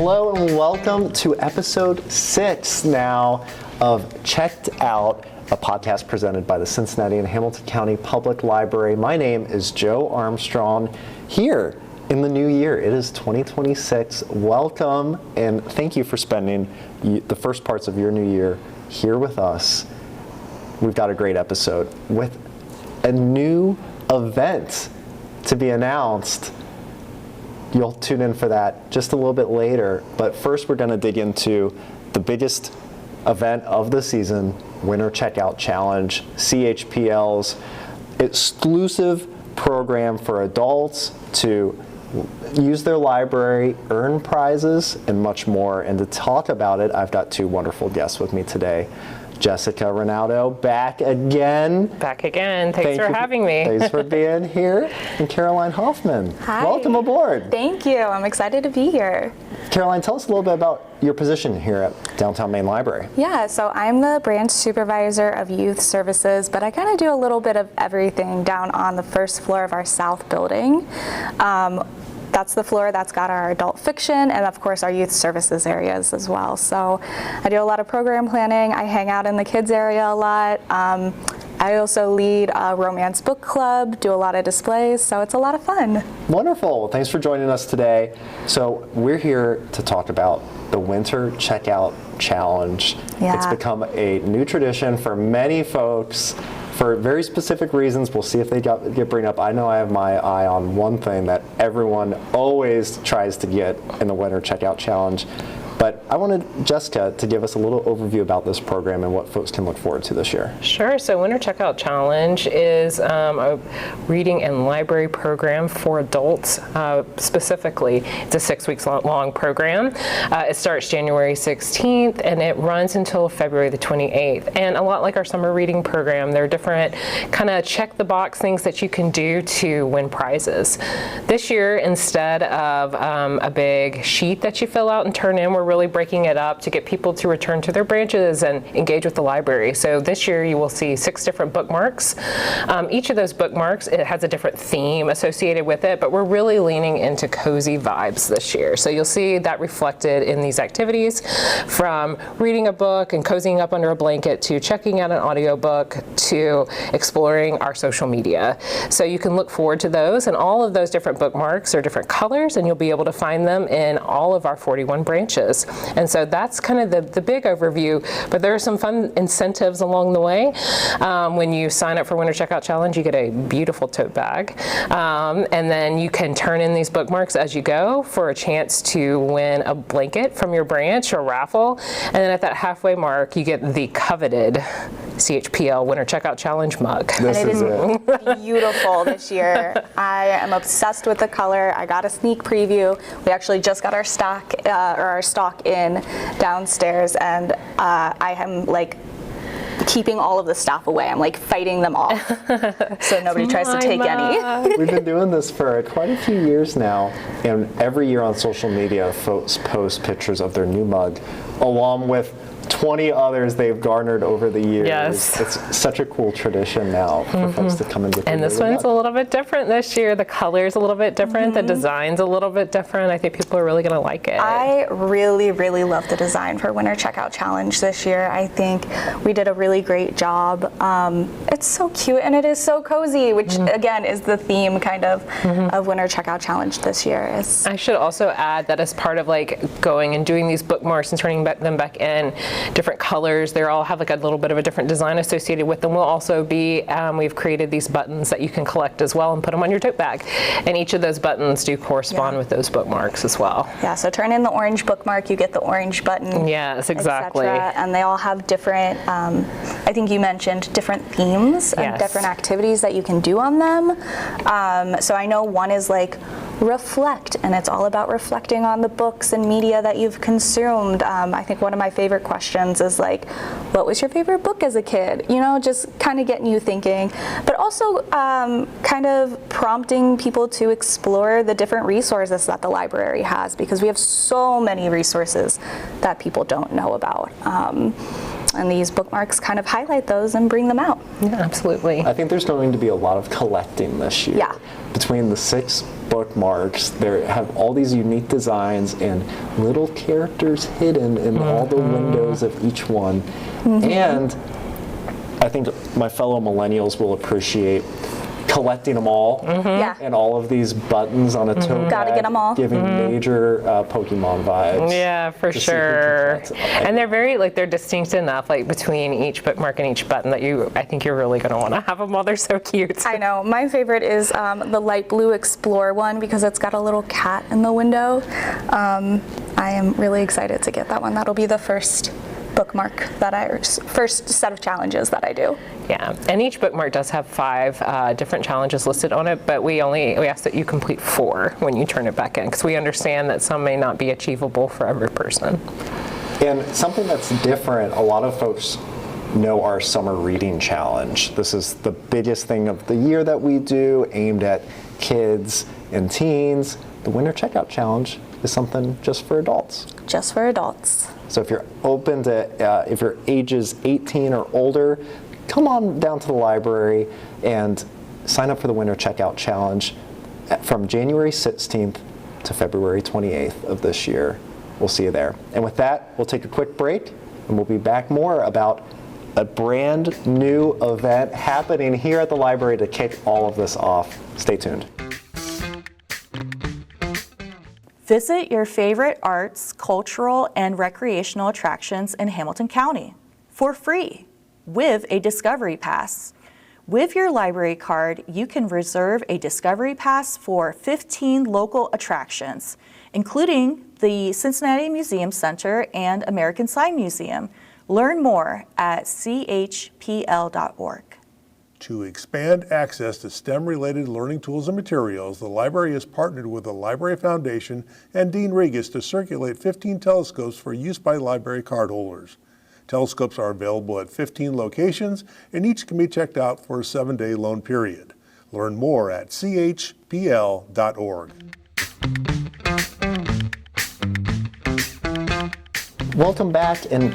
Hello and welcome to episode 6 now of Checked Out, a podcast presented by the Cincinnati and Hamilton County Public Library. My name is Joe Armstrong here in the new year. It is 2026. Welcome and thank you for spending the first parts of your new year here with us. We've got a great episode with a new event to be announced. You'll tune in for that just a little bit later, but first we're going to dig into the biggest event of the season, Winter Checkout Challenge, CHPL's exclusive program for adults to use their library, earn prizes, and much more. And to talk about it, I've got two wonderful guests with me today. Jessica Rinaudo, back again. Back again. Thanks for having me. Thanks for being here. And Caroline Hoffman. Hi. Welcome aboard. Thank you. I'm excited to be here. Caroline, tell us a little bit about your position here at Downtown Main Library. Yeah, so I'm the branch supervisor of youth services, but I kind of do a little bit of everything down on the first floor of our south building. That's the floor that's got our adult fiction and of course our youth services areas as well. So I do a lot of program planning. I hang out in the kids area a lot. I also lead a romance book club, do a lot of displays, so it's a lot of fun. Wonderful. Thanks for joining us today. So we're here to talk about the Winter Checkout Challenge. Yeah. It's become a new tradition for many folks for very specific reasons. We'll see if they get bring up. I know I have my eye on one thing that everyone always tries to get in the Winter Checkout Challenge. But I wanted Jessica to give us a little overview about this program and what folks can look forward to this year. Sure. So Winter Checkout Challenge is a reading and library program for adults specifically. It's a 6 weeks long program. It starts January 16th and it runs until February the 28th. And a lot like our summer reading program, there are different kind of check the box things that you can do to win prizes. This year, instead of a big sheet that you fill out and turn in, we're really breaking it up to get people to return to their branches and engage with the library. So this year you will see 6 different bookmarks. Each of those bookmarks, it has a different theme associated with it, but we're really leaning into cozy vibes this year. So you'll see that reflected in these activities, from reading a book and cozying up under a blanket to checking out an audiobook to exploring our social media. So you can look forward to those, and all of those different bookmarks are different colors, and you'll be able to find them in all of our 41 branches. And so that's kind of the big overview, but there are some fun incentives along the way. When you sign up for Winter Checkout Challenge, you get a beautiful tote bag. And then you can turn in these bookmarks as you go for a chance to win a blanket from your branch or raffle. And then at that halfway mark, you get the coveted CHPL Winter Checkout Challenge mug. This is Beautiful this year. I am obsessed with the color. I got a sneak preview. We actually just got our stock in downstairs, and I am like keeping all of the stuff away. I'm like fighting them off so nobody tries to take any. We've been doing this for quite a few years now, and every year on social media folks post pictures of their new mug along with 20 others they've garnered over the years. Yes. It's such a cool tradition now for folks to come and get their And this new one's mug. a little bit different this year. The color's a little bit different. The design's a little bit different. I think people are really going to like it. I really, really love the design for Winter Checkout Challenge this year. I think we did a really great job. It's so cute and it is so cozy, which again is the theme kind of Winter Checkout Challenge this year. I should also add that as part of like going and doing these bookmarks and turning them back in, different colors, they all have like a little bit of a different design associated with them. Will also be, we've created these buttons that you can collect as well and put them on your tote bag. And each of those buttons do correspond with those bookmarks as well. Yeah, so turn in the orange bookmark, you get the orange button. Yes, exactly. And they all have different, I think you mentioned different themes and different activities that you can do on them. So I know one is like reflect, and it's all about reflecting on the books and media that you've consumed. I think one of my favorite questions is like, what was your favorite book as a kid? You know, just kind of getting you thinking, but also kind of prompting people to explore the different resources that the library has, because we have so many resources that people don't know about. And these bookmarks kind of highlight those and bring them out. Yeah, absolutely. I think there's going to be a lot of collecting this year. Yeah. Between the 6 book bookmarks. They have all these unique designs and little characters hidden in all the windows of each one. And I think my fellow millennials will appreciate collecting them all, and all of these buttons on a tote Gotta bag, get them all. giving major Pokemon vibes. Yeah, for to see who can sure. collect. And they're very, like, they're distinct enough, like, between each bookmark and each button that I think you're really going to want to have them all. They're so cute. I know. My favorite is the light blue Explore one because it's got a little cat in the window. I am really excited to get that one. That'll be the first bookmark first set of challenges that I do. Yeah, and each bookmark does have 5 different challenges listed on it, but we ask that you complete 4 when you turn it back in, because we understand that some may not be achievable for every person. And something that's different, a lot of folks know our summer reading challenge. This is the biggest thing of the year that we do, aimed at kids and teens. The winter checkout challenge is something just for adults. Just for adults. So if you're open to, if you're ages 18 or older, come on down to the library and sign up for the winter checkout challenge from January 16th to February 28th of this year. We'll see you there. And with that, we'll take a quick break and we'll be back more about a brand new event happening here at the library to kick all of this off. Stay tuned. Visit your favorite arts, cultural, and recreational attractions in Hamilton County for free with a Discovery Pass. With your library card, you can reserve a Discovery Pass for 15 local attractions, including the Cincinnati Museum Center and American Sign Museum. Learn more at chpl.org. To expand access to STEM-related learning tools and materials, the library has partnered with the Library Foundation and Dean Regas to circulate 15 telescopes for use by library cardholders. Telescopes are available at 15 locations, and each can be checked out for a 7-day loan period. Learn more at chpl.org. Welcome back, and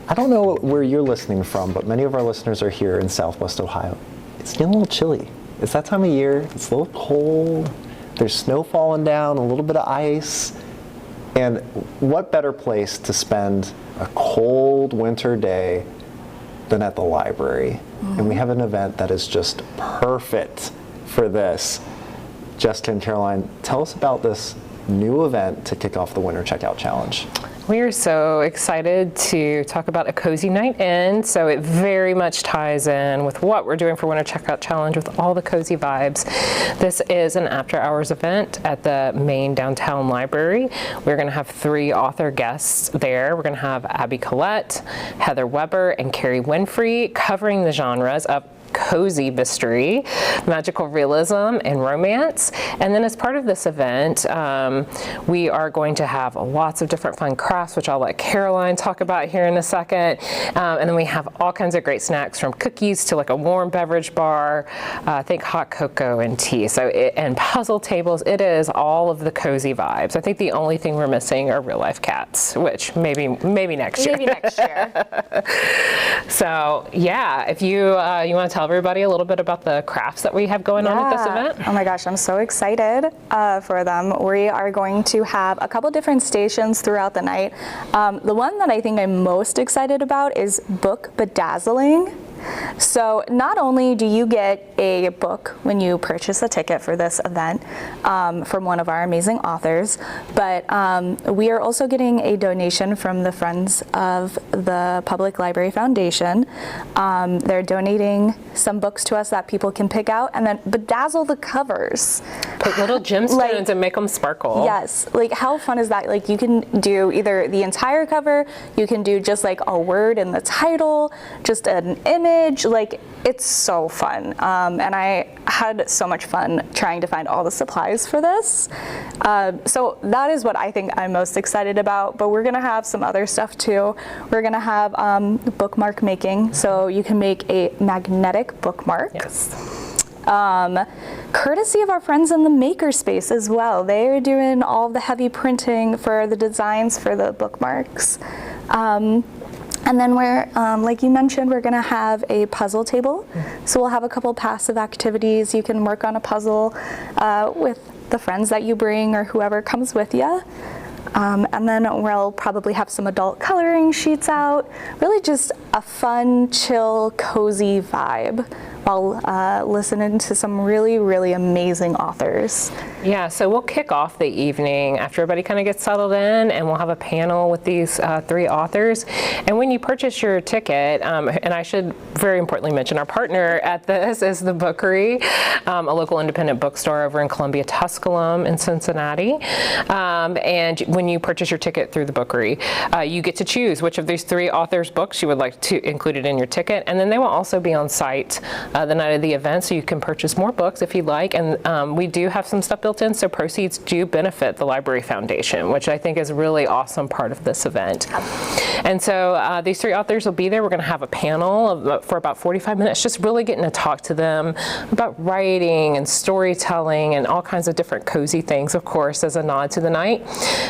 I don't know where you're listening from, but many of our listeners are here in Southwest Ohio. It's getting a little chilly. It's that time of year. It's a little cold. There's snow falling down, a little bit of ice. And what better place to spend a cold winter day than at the library? And we have an event that is just perfect for this. Jessica and Caroline, tell us about this new event to kick off the Winter Checkout Challenge. We are so excited to talk about a cozy night in, so it very much ties in with what we're doing for Winter Checkout Challenge with all the cozy vibes. This is an after-hours event at the main downtown library. We're going to have 3 author guests there. We're going to have Abby Collette, Heather Weber, and Carrie Winfrey covering the genres of cozy mystery, magical realism, and romance. And then as part of this event, we are going to have lots of different fun crafts, which I'll let Caroline talk about here in a second. And then we have all kinds of great snacks, from cookies to like a warm beverage bar, I think hot cocoa and tea. So and puzzle tables. It is all of the cozy vibes. I think the only thing we're missing are real life cats, which maybe next year. Maybe next year. So yeah, if you want to tell everybody a little bit about the crafts that we have going on at this event. Oh my gosh, I'm so excited for them. We are going to have a couple different stations throughout the night. The one that I think I'm most excited about is book bedazzling. So not only do you get a book when you purchase a ticket for this event from one of our amazing authors, but we are also getting a donation from the Friends of the Public Library Foundation. They're donating some books to us that people can pick out and then bedazzle the covers. Put little gemstones and make them sparkle. Yes, like how fun is that? Like you can do either the entire cover, you can do just like a word in the title, just an image. Like it's so fun, and I had so much fun trying to find all the supplies for this. So that is what I think I'm most excited about, but we're gonna have some other stuff too. We're gonna have bookmark making, so you can make a magnetic bookmark. Yes. Courtesy of our friends in the makerspace as well. They are doing all the heavy printing for the designs for the bookmarks. And then we're, like you mentioned, we're gonna have a puzzle table. So we'll have a couple passive activities. You can work on a puzzle with the friends that you bring or whoever comes with you. And then we'll probably have some adult coloring sheets out. Really just a fun, chill, cozy vibe while listening to some really, really amazing authors. Yeah, so we'll kick off the evening after everybody kind of gets settled in, and we'll have a panel with these 3 authors. And when you purchase your ticket, and I should very importantly mention our partner at this is the Bookery, a local independent bookstore over in Columbia, Tusculum in Cincinnati. And when you purchase your ticket through the Bookery, you get to choose which of these 3 authors' books you would like to include it in your ticket. And then they will also be on site the night of the event, so you can purchase more books if you'd like. And we do have some stuff built in, so proceeds do benefit the Library Foundation, which I think is a really awesome part of this event. And so these 3 authors will be there. We're going to have a panel for about 45 minutes, just really getting to talk to them about writing and storytelling and all kinds of different cozy things, of course, as a nod to the night.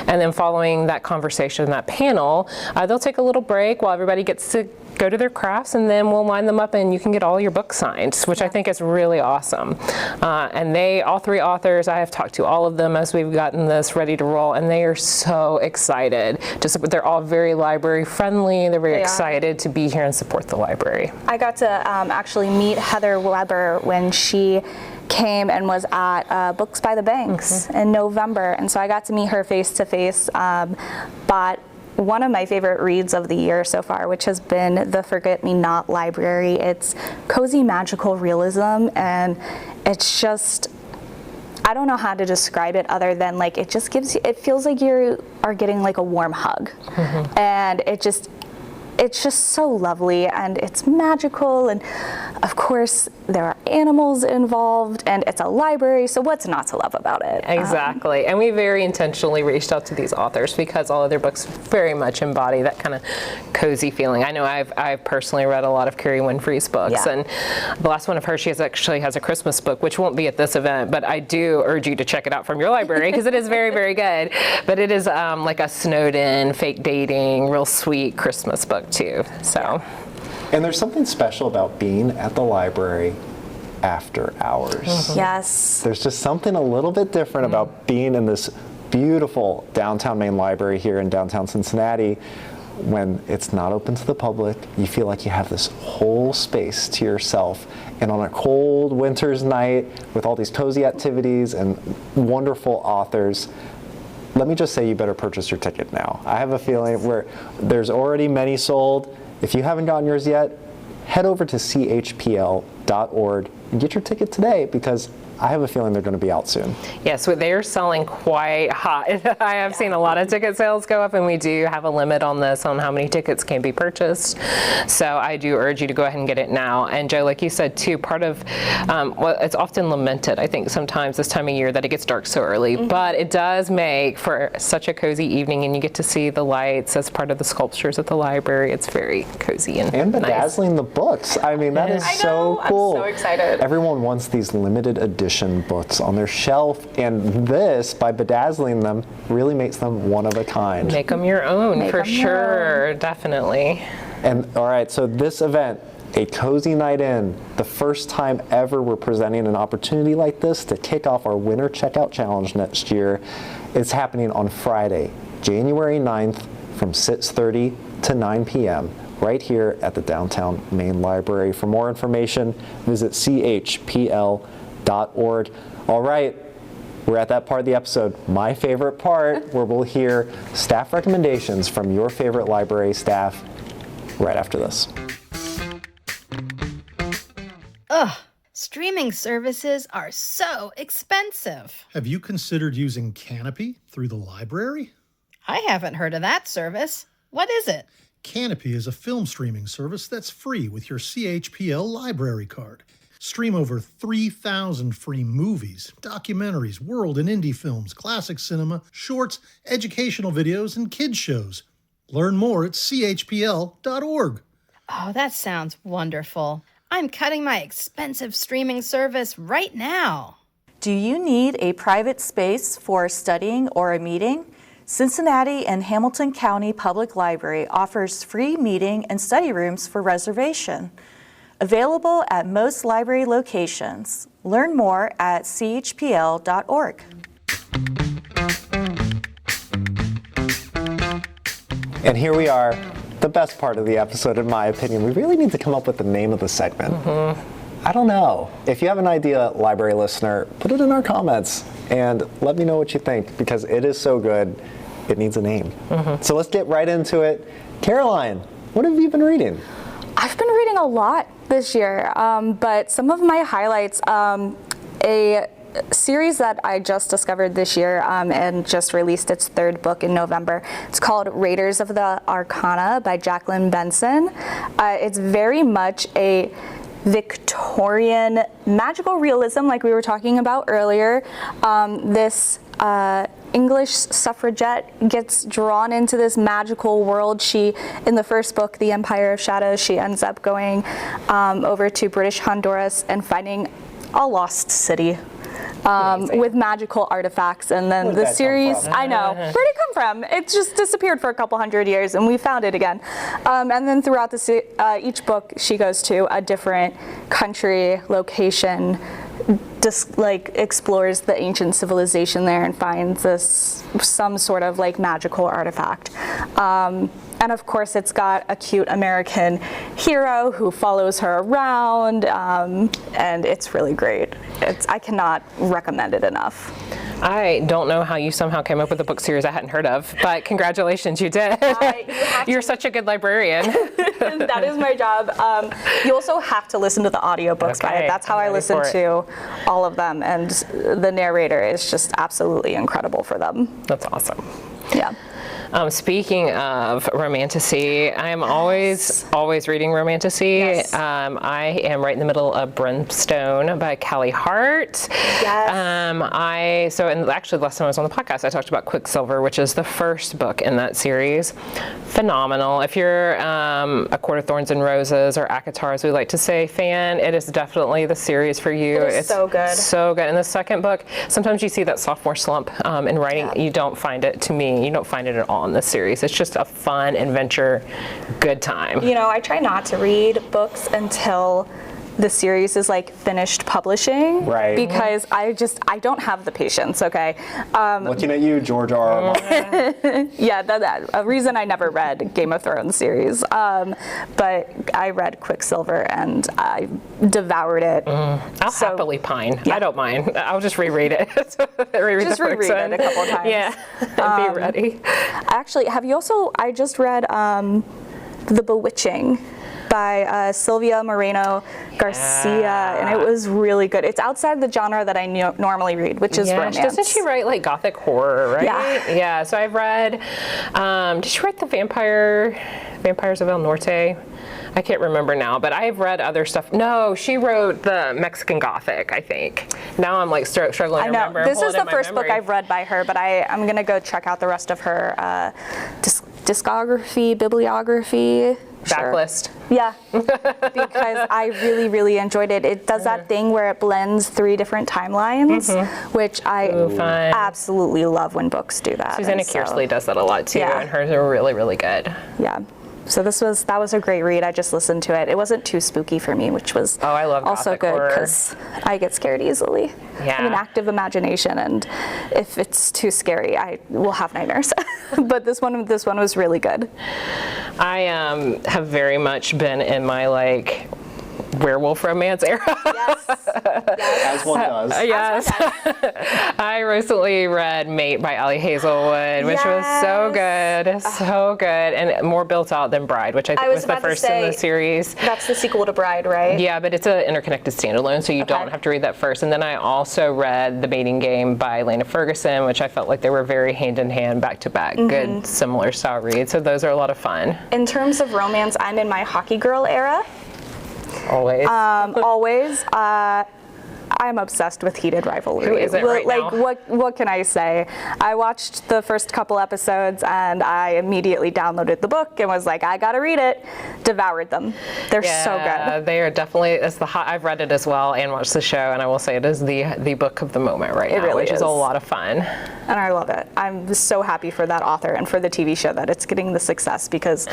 And then following that conversation, that panel, they'll take a little break while everybody gets to go to their crafts, and then we'll line them up and you can get all your books signed, which I think is really awesome. And all 3 authors, I have talked to all of them as we've gotten this ready to roll, and they are so excited. They're all very library friendly. They're very excited to be here and support the library. I got to actually meet Heather Weber when she came and was at Books by the Banks in November, and so I got to meet her face to face. Bought one of my favorite reads of the year so far, which has been The Forget Me Not Library. It's cozy magical realism, and it's just, I don't know how to describe it other than like it just gives you, it feels like you are getting like a warm hug. And it's just so lovely, and it's magical, and of course there are animals involved, and it's a library, so what's not to love about it? Exactly. And we very intentionally reached out to these authors because all of their books very much embody that kind of cozy feeling. I know I've personally read a lot of Carrie Winfrey's books, and the last one of hers, she actually has a Christmas book, which won't be at this event, but I do urge you to check it out from your library because it is very, very good. But it is like a snowed-in, fake dating, real sweet Christmas book too. So. And there's something special about being at the library after hours. Yes. There's just something a little bit different about being in this beautiful downtown main library here in downtown Cincinnati. When it's not open to the public, you feel like you have this whole space to yourself. And on a cold winter's night with all these cozy activities and wonderful authors, let me just say you better purchase your ticket now. I have a feeling where there's already many sold. If you haven't gotten yours yet, head over to chpl.org and get your ticket today, because I have a feeling they're going to be out soon. Yes, they're selling quite hot. I have seen a lot of ticket sales go up, and we do have a limit on this, on how many tickets can be purchased. So I do urge you to go ahead and get it now. And Joe, like you said too, part of, well, it's often lamented, I think, sometimes this time of year that it gets dark so early, but it does make for such a cozy evening, and you get to see the lights as part of the sculptures at the library. It's very cozy and bedazzling nice. The books. I mean, that is so cool. I'm so excited. Everyone wants these limited edition books on their shelf, and this, by bedazzling them, really makes them one of a kind. Make them your own, for sure, definitely. And all right, so this event, A Cozy Night In, the first time ever we're presenting an opportunity like this to kick off our Winter Checkout Challenge next year. It's happening on Friday, January 9th from 6:30 to 9 p.m. right here at the Downtown Main Library. For more information, visit chpl.org. All right, we're at that part of the episode, my favorite part, where we'll hear staff recommendations from your favorite library staff right after this. Ugh, streaming services are so expensive. Have you considered using Canopy through the library? I haven't heard of that service. What is it? Canopy is a film streaming service that's free with your CHPL library card. Stream over 3,000 free movies, documentaries, world and indie films, classic cinema, shorts, educational videos, and kids shows. Learn more at chpl.org. Oh, that sounds wonderful. I'm cutting my expensive streaming service right now. Do you need a private space for studying or a meeting? Cincinnati and Hamilton County Public Library offers free meeting and study rooms for reservation. Available at most library locations. Learn more at chpl.org. And here we are, the best part of the episode, in my opinion. We really need to come up with the name of the segment. I don't know. If you have an idea, library listener, put it in our comments and let me know what you think, because it is so good, it needs a name. So let's get right into it. Caroline, what have you been reading? I've been reading a lot this year, but some of my highlights, a series that I just discovered this year and just released its third book in November. It's called Raiders of the Arcana by Jacqueline Benson. It's very much a Victorian magical realism, like we were talking about earlier. This English suffragette gets drawn into this magical world. She, in the first book, The Empire of Shadows, she ends up going over to British Honduras and finding a lost city with magical artifacts. And then Where'd the that series, come from? I know, where'd it come from? It just disappeared for a couple hundred years and we found it again. And then throughout each book, she goes to a different country, location, just like explores the ancient civilization there and finds some sort of like magical artifact. And of course, it's got a cute American hero who follows her around, and it's really great. I cannot recommend it enough. I don't know how you somehow came up with a book series I hadn't heard of, but congratulations, you did. You're such a good librarian. That is my job. You also have to listen to the audiobooks by it. That's how I listen to all of them, and the narrator is just absolutely incredible for them. That's awesome. Yeah. Speaking of romantasy, I am always reading romantasy. Yes. I am right in the middle of Brimstone by Callie Hart. Yes. And actually last time I was on the podcast, I talked about Quicksilver, which is the first book in that series. Phenomenal. If you're a Court of Thorns and Roses or ACOTAR, as we like to say, fan, it is definitely the series for you. It's so good. So good. In the second book, sometimes you see that sophomore slump in writing. Yeah. You don't find it at all in this series. It's just a fun adventure, good time. You know, I try not to read books until the series is like finished publishing, right? Because I don't have the patience. Okay. Looking at you, George R. R. Martin. Yeah, that a reason I never read Game of Thrones series, but I read Quicksilver and I devoured it. I'll happily pine. Yeah. I don't mind. I'll just reread it. reread it a couple times. Yeah, and be ready. Actually, I just read The Bewitching by Sylvia Moreno Garcia, and it was really good. It's outside the genre that I normally read, which is romance. Doesn't she write like gothic horror, right? Yeah. Yeah, so I've read, did she write Vampires of El Norte? I can't remember now, but I've read other stuff. No, she wrote the Mexican Gothic, I think. Now I'm like struggling to remember. I know. This is the first book I've read by her, but I'm going to go check out the rest of her discography, bibliography. Backlist. Sure. Yeah, because I really, really enjoyed it. It does that thing where it blends 3 different timelines, which I absolutely love when books do that. Susanna Kearsley does that a lot too, and hers are really, really good. Yeah. So that was a great read. I just listened to it. It wasn't too spooky for me, which was I love also good because I get scared easily. Yeah. I have an active imagination, and if it's too scary, I will have nightmares. But this one was really good. I have very much been in my like werewolf romance era. Yes. As one does. Yes. I recently read Mate by Ali Hazelwood, which was so good, and more built out than Bride, which I think was the first in the series. That's the sequel to Bride, right? Yeah, but it's an interconnected standalone, so you don't have to read that first. And then I also read The Mating Game by Lena Ferguson, which I felt like they were very hand in hand, back to back, good, similar style reads. So those are a lot of fun. In terms of romance, I'm in my hockey girl era. Always. Always. I'm obsessed with Heated Rivalry. Who isn't right now? What can I say? I watched the first couple episodes and I immediately downloaded the book and was like, I gotta read it. Devoured them. They're so good. They are definitely. I've read it as well and watched the show, and I will say it is the book of the moment right now, really which is a lot of fun. And I love it. I'm so happy for that author and for the TV show that it's getting the success because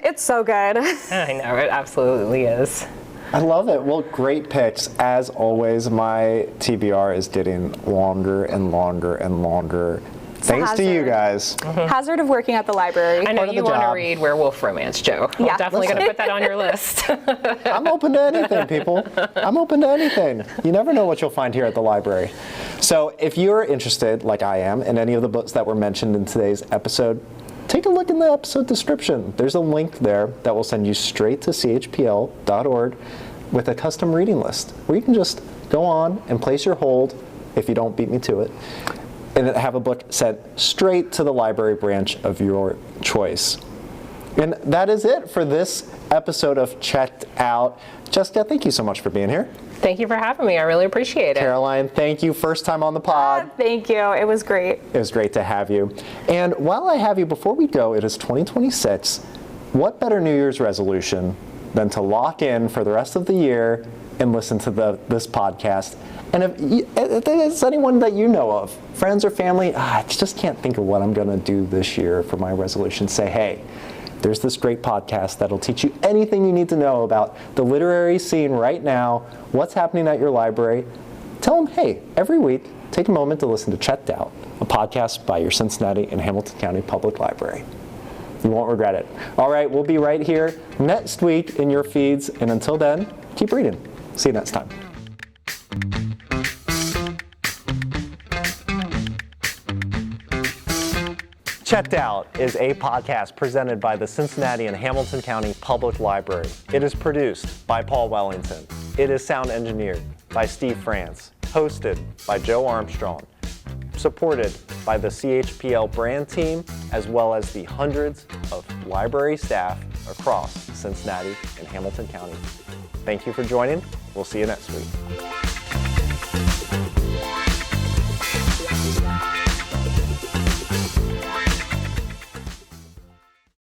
it's so good. I know, it absolutely is. I love it. Well, great picks. As always, my TBR is getting longer and longer and longer. Thanks to you guys. Hazard of working at the library. I know Part of you the want to job. read Werewolf Romance, Joe. Yeah. I'm definitely going to put that on your list. I'm open to anything, people. I'm open to anything. You never know what you'll find here at the library. So if you're interested, like I am, in any of the books that were mentioned in today's episode, take a look in the episode description. There's a link there that will send you straight to chpl.org with a custom reading list where you can just go on and place your hold, if you don't beat me to it, and have a book sent straight to the library branch of your choice. And that is it for this episode of Checked Out. Jessica, thank you so much for being here. Thank you for having me. I really appreciate it. Caroline, thank you. First time on the pod. Thank you. It was great. It was great to have you. And while I have you, before we go, it is 2026. What better New Year's resolution than to lock in for the rest of the year and listen to this podcast? And if there's anyone that you know of, friends or family, I just can't think of what I'm going to do this year for my resolution, say, hey, there's this great podcast that'll teach you anything you need to know about the literary scene right now, what's happening at your library. Tell them, hey, every week, take a moment to listen to Checked Out, a podcast by your Cincinnati and Hamilton County Public Library. You won't regret it. All right, we'll be right here next week in your feeds. And until then, keep reading. See you next time. Checked Out is a podcast presented by the Cincinnati and Hamilton County Public Library. It is produced by Paul Wellington. It is sound engineered by Steve France. Hosted by Joe Armstrong. Supported by the CHPL brand team, as well as the hundreds of library staff across Cincinnati and Hamilton County. Thank you for joining. We'll see you next week.